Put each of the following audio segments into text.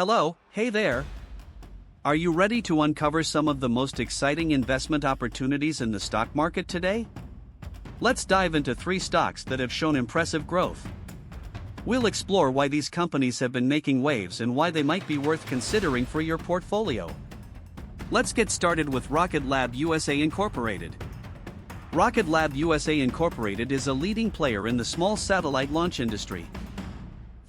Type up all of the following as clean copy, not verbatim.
Hello, hey there. Are you ready to uncover some of the most exciting investment opportunities in the stock market today? Let's dive into 3 stocks that have shown impressive growth. We'll explore why these companies have been making waves and why they might be worth considering for your portfolio. Let's get started with Rocket Lab USA Incorporated. Rocket Lab USA Incorporated is a leading player in the small satellite launch industry.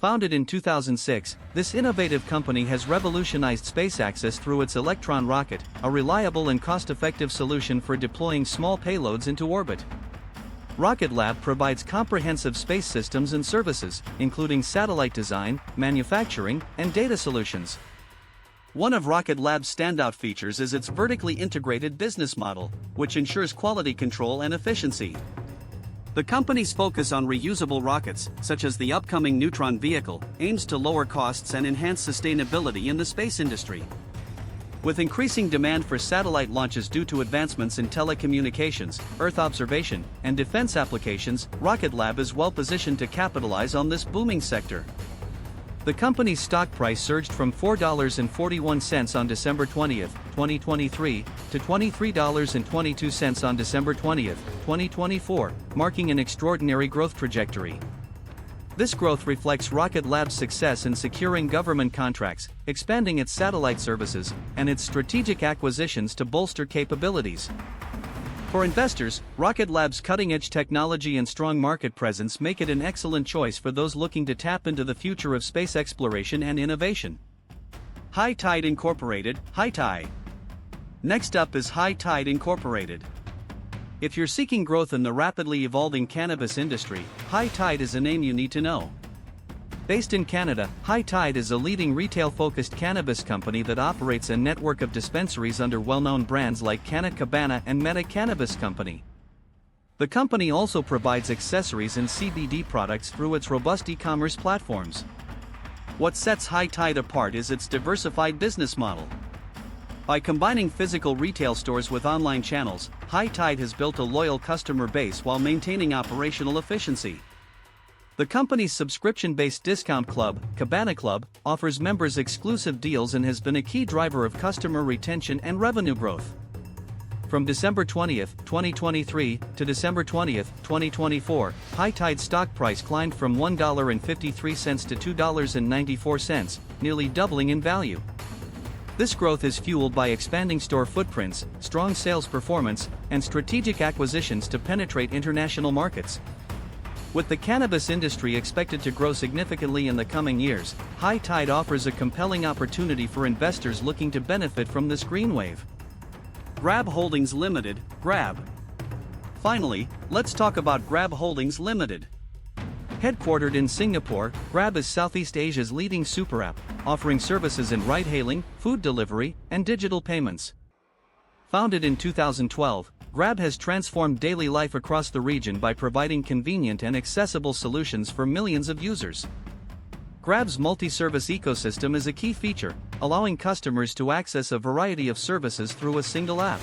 Founded in 2006, this innovative company has revolutionized space access through its Electron rocket, a reliable and cost-effective solution for deploying small payloads into orbit. Rocket Lab provides comprehensive space systems and services, including satellite design, manufacturing, and data solutions. One of Rocket Lab's standout features is its vertically integrated business model, which ensures quality control and efficiency. The company's focus on reusable rockets, such as the upcoming Neutron vehicle, aims to lower costs and enhance sustainability in the space industry. With increasing demand for satellite launches due to advancements in telecommunications, Earth observation, and defense applications, Rocket Lab is well positioned to capitalize on this booming sector. The company's stock price surged from $4.41 on December 20, 2023, to $23.22 on December 20, 2024, marking an extraordinary growth trajectory. This growth reflects Rocket Lab's success in securing government contracts, expanding its satellite services, and its strategic acquisitions to bolster capabilities. For investors, Rocket Lab's cutting-edge technology and strong market presence make it an excellent choice for those looking to tap into the future of space exploration and innovation. High Tide Incorporated, High Tide. Next up is High Tide Incorporated. If you're seeking growth in the rapidly evolving cannabis industry, High Tide is a name you need to know. Based in Canada, High Tide is a leading retail-focused cannabis company that operates a network of dispensaries under well-known brands like Canna Cabana and Meta Cannabis Company. The company also provides accessories and CBD products through its robust e-commerce platforms. What sets High Tide apart is its diversified business model. By combining physical retail stores with online channels, High Tide has built a loyal customer base while maintaining operational efficiency. The company's subscription-based discount club, Cabana Club, offers members exclusive deals and has been a key driver of customer retention and revenue growth. From December 20, 2023 to December 20, 2024, High Tide's stock price climbed from $1.53 to $2.94, nearly doubling in value. This growth is fueled by expanding store footprints, strong sales performance, and strategic acquisitions to penetrate international markets. With the cannabis industry expected to grow significantly in the coming years, High Tide offers a compelling opportunity for investors looking to benefit from this green wave. Grab Holdings Limited, Grab. Finally, let's talk about Grab Holdings Limited. Headquartered in Singapore, Grab is Southeast Asia's leading super app, offering services in ride-hailing, food delivery, and digital payments. Founded in 2012, Grab has transformed daily life across the region by providing convenient and accessible solutions for millions of users. Grab's multi-service ecosystem is a key feature, allowing customers to access a variety of services through a single app.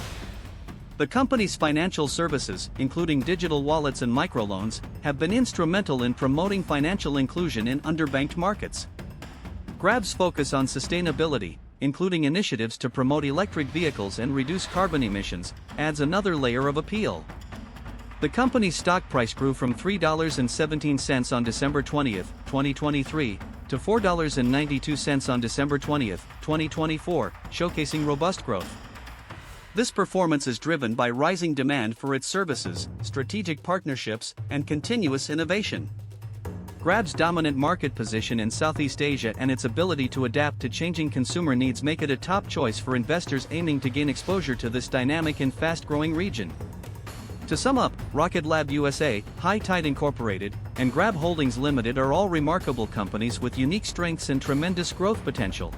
The company's financial services, including digital wallets and microloans, have been instrumental in promoting financial inclusion in underbanked markets. Grab's focus on sustainability, including initiatives to promote electric vehicles and reduce carbon emissions, adds another layer of appeal. The company's stock price grew from $3.17 on December 20, 2023, to $4.92 on December 20, 2024, showcasing robust growth. This performance is driven by rising demand for its services, strategic partnerships, and continuous innovation. Grab's dominant market position in Southeast Asia and its ability to adapt to changing consumer needs make it a top choice for investors aiming to gain exposure to this dynamic and fast-growing region. To sum up, Rocket Lab USA, High Tide Incorporated, and Grab Holdings Limited are all remarkable companies with unique strengths and tremendous growth potential.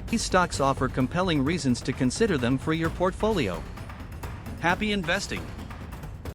These stocks offer compelling reasons to consider them for your portfolio. Happy investing!